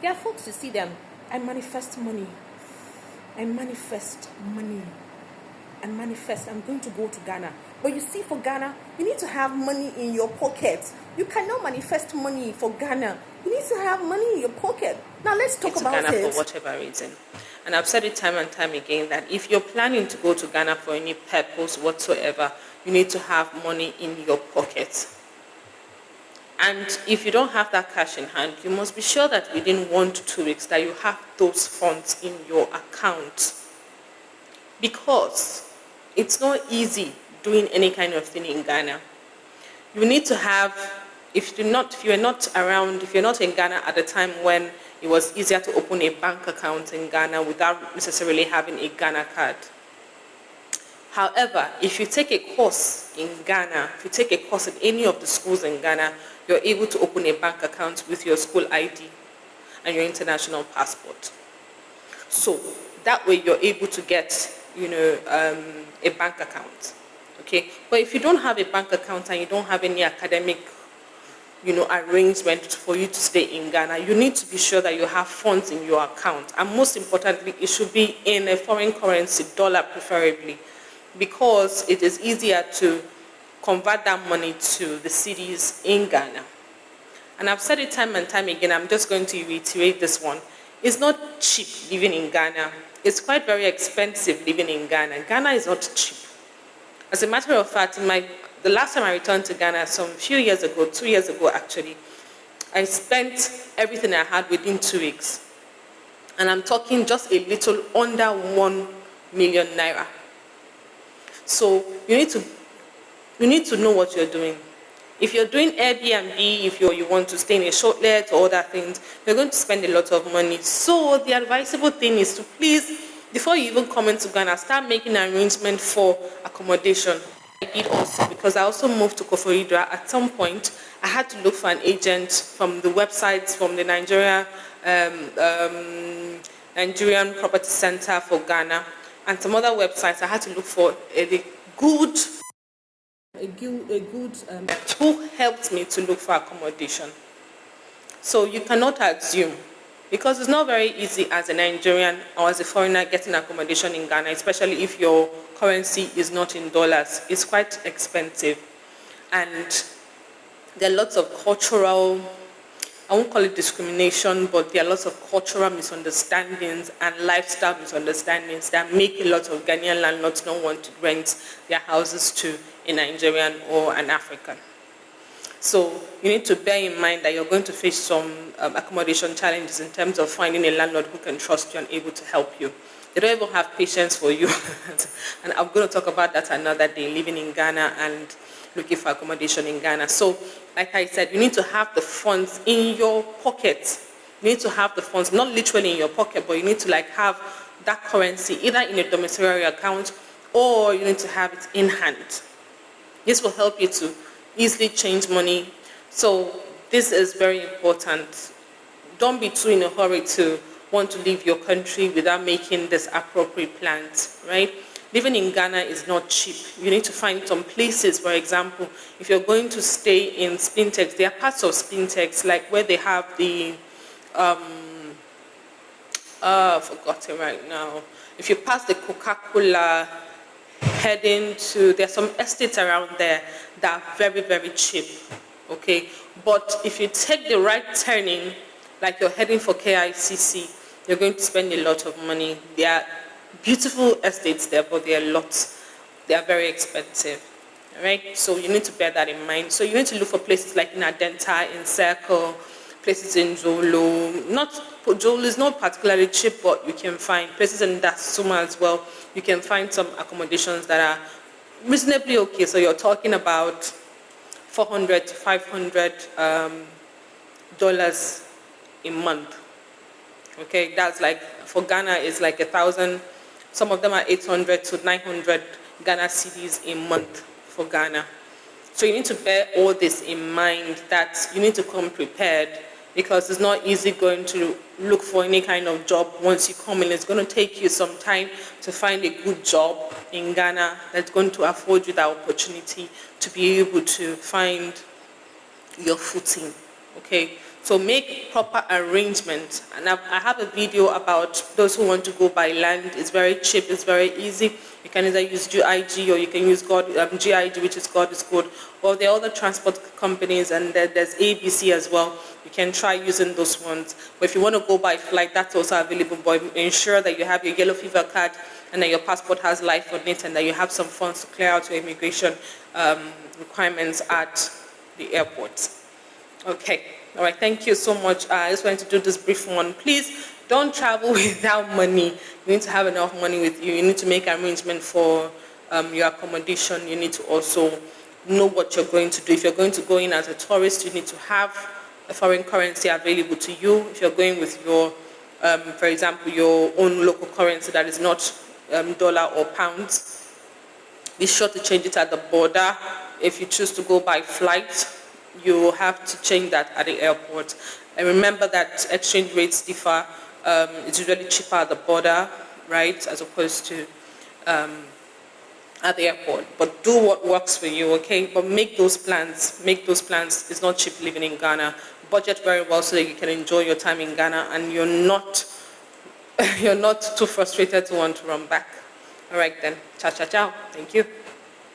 There are folks, you see them, I manifest money. I manifest money. And manifest, I'm going to go to Ghana. But you see, for Ghana, you need to have money in your pocket. You cannot manifest money for Ghana. You need to have money in your pocket. Now let's talk about Ghana it. For whatever reason. And I've said it time and time again that if you're planning to go to Ghana for any purpose whatsoever, you need to have money in your pocket. And if you don't have that cash in hand, you must be sure that within 1 to 2 weeks that you have those funds in your account. Because it's not easy doing any kind of thing in Ghana. You need to have, if you're not in Ghana at the time when it was easier to open a bank account in Ghana without necessarily having a Ghana card. However, if you take a course in Ghana, if you take a course in any of the schools in Ghana, you're able to open a bank account with your school ID and your international passport. So that way you're able to get, a bank account. Okay, but if you don't have a bank account and you don't have any academic, arrangement for you to stay in Ghana, you need to be sure that you have funds in your account. And most importantly, it should be in a foreign currency, dollar preferably, because it is easier to convert that money to the cedis in Ghana. And I've said it time and time again, I'm just going to reiterate this one. It's not cheap living in Ghana. It's quite very expensive living in Ghana. Ghana is not cheap. As a matter of fact, the last time I returned to Ghana, some few years ago, 2 years ago actually, I spent everything I had within 2 weeks. And I'm talking just a little under 1 million naira. So you need to know what you're doing. If you're doing Airbnb, if you want to stay in a short let or other things, you're going to spend a lot of money. So the advisable thing is to please, before you even come into Ghana, start making an arrangement for accommodation. I did also, because I also moved to Koforidua. At some point, I had to look for an agent from the websites, from the Nigerian Property Center for Ghana, and some other websites. I had to look for a good who helped me to look for accommodation. So you cannot assume, because it's not very easy as a Nigerian or as a foreigner getting accommodation in Ghana, especially if your currency is not in dollars. It's quite expensive. And there are lots of cultural, I won't call it discrimination, but there are lots of cultural misunderstandings and lifestyle misunderstandings that make a lot of Ghanaian landlords not want to rent their houses to a Nigerian or an African. So you need to bear in mind that you're going to face some accommodation challenges in terms of finding a landlord who can trust you and able to help you. They don't even have patience for you. And I'm going to talk about that another day, living in Ghana and looking for accommodation in Ghana. So, like I said, you need to have the funds in your pocket. You need to have the funds, not literally in your pocket, but you need to have that currency either in a domiciliary account or you need to have it in hand. This will help you to easily change money. So this is very important. Don't be too in a hurry to want to leave your country without making this appropriate plans, right? Living in Ghana is not cheap. You need to find some places, for example, if you're going to stay in Spintex, there are parts of Spintex, like where they have the, forgot it right now. If you pass the Coca-Cola, heading to, there's some estates around there that are very, very cheap, okay? But if you take the right turning, like you're heading for KICC, you're going to spend a lot of money. There are beautiful estates there, but they are very expensive, all right? So you need to bear that in mind. So you need to look for places like in Adenta, in Circle, places in Zolo. Zolo is not particularly cheap, but you can find places in Dasuma as well. You can find some accommodations that are reasonably okay. So you're talking about $400 to $500 dollars a month. Okay, that's like for Ghana is like 1,000. Some of them are 800 to 900 Ghana cedis a month for Ghana. So you need to bear all this in mind, that you need to come prepared, because it's not easy going to look for any kind of job once you come in. It's going to take you some time to find a good job in Ghana that's going to afford you the opportunity to be able to find your footing. Okay, So make proper arrangements. And I have a video about those who want to go by land. It's very cheap, it's very easy. You can either use GIG or you can use GIG, which is God is Good. Or there are other transport companies, and there's ABC as well. You can try using those ones. But if you want to go by flight, that's also available. But ensure that you have your yellow fever card and that your passport has life on it and that you have some funds to clear out your immigration requirements at the airport. Okay, all right, thank you so much. I just wanted to do this brief one. Please don't travel without money. You need to have enough money with you. You need to make arrangement for your accommodation. You need to also know what you're going to do. If you're going to go in as a tourist, you need to have a foreign currency available to you. If you're going with your, for example, your own local currency that is not dollar or pounds, be sure to change it at the border. If you choose to go by flight, you have to change that at the airport. And remember that exchange rates differ. It's usually cheaper at the border, right, as opposed to at the airport. But do what works for you, okay? But make those plans. Make those plans. It's not cheap living in Ghana. Budget very well so that you can enjoy your time in Ghana and you're not too frustrated to want to run back. All right then. Ciao, ciao, ciao. Thank you.